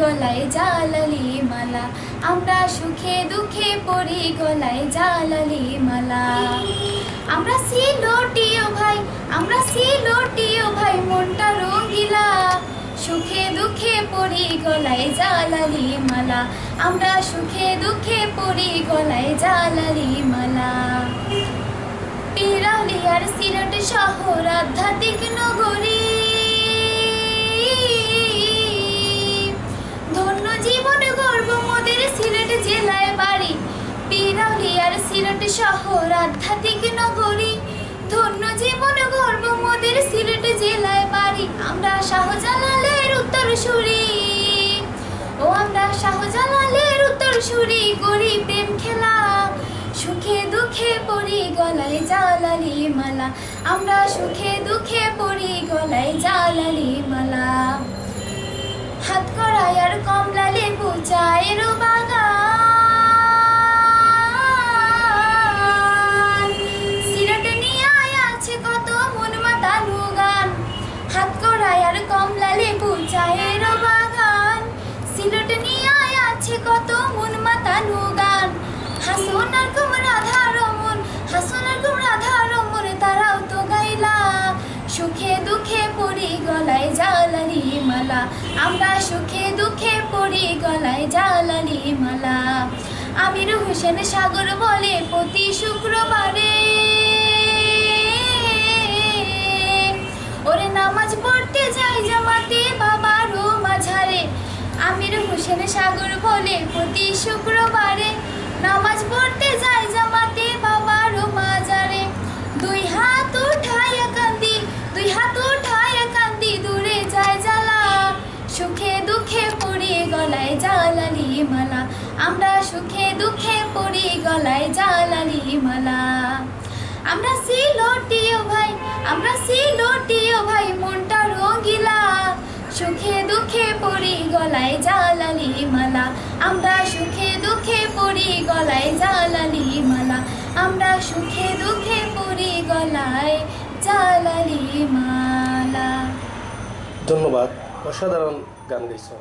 গলায় জালালি মালা, আমরা সুখে দুঃখে পরি গলায় জালালি মালা। আমরা সিলোটিও ভাই, আমরা সিলোটিও ভাই, মনটা রঙ্গিলা, সুখে দুঃখে পরি গলায় জালালি মালা, আমরা সুখে দুঃখে পরি গলায় জালালি মালা। পিরাউলিয়ার সিলেট শহর আধ্যাত্মিক নগরী, ধন্য জীবন গর্ব মোদের সিলেট জেলায় বাড়ি। পিরাউলিয়ার সিলেট শহর আধ্যাত্মিক নগরী, ধন্য জীবন গর্ব মোদের সিলেট জেলায় বাড়ি। আমরা শাহজালালের উত্তরসূরি, ও আমরা শাহজালালের উত্তরসূরি, করি প্রেম খেলা, সুখে দুঃখে পরি গলায় জালালি মালা, আমরা সুখে দুঃখে পরি গলায় জালালি মালা। হাত কড়াই আর কমলা লেবু চায়ের বাগান, সিলেট নিয়ে আছে কত মন মাতানো গান। হাত কড়াই আর কমলা লেবু চায়ের বাগান, সিলেট নিয়ে আছে কত মন মাতানো গান। হাসন আর কুমড়া ধারমন, হাসন আর কুমড়া ধারমন, তারাও তো গাইলা, সুখে দুঃখে পরি গলায় জালালি মালা, আমরা সুখে দুঃখে পরি গলায় জালালি মালা। আমির হোসেন সাগর বলে প্রতি শুক্রবারে, ওরে নামাজ পড়তে যাই জামাতে বাবারও মাঝারে। আমির হোসেন সাগর বলে প্রতি শুক্রবারে, নামাজ পড়তে যাই জামাতে বাবারও মাজারে। দুই হাত উঠাইয়া কান্দি, দুই হাত উঠাইয়া কান্দি, দূরে যায় জ্বালা, সুখে দুঃখে পরি গলায় জালালি মালা, আমরা সুখে দুঃখে পরি গলায় জালালি মালা। আমরা সিলোটিও ভাই, আমরা সিলোটিও ভাই, মনটা রঙ্গিলা, সুখে দুঃখে পরি গলায় জালালি মালা, আমরা সুখে দুঃখে পরি গলায় জালালি মালা, আমরা সুখে দুঃখে পরি গলায় জালালি মালা। ধন্যবাদ, অসাধারণ গান গাইছো।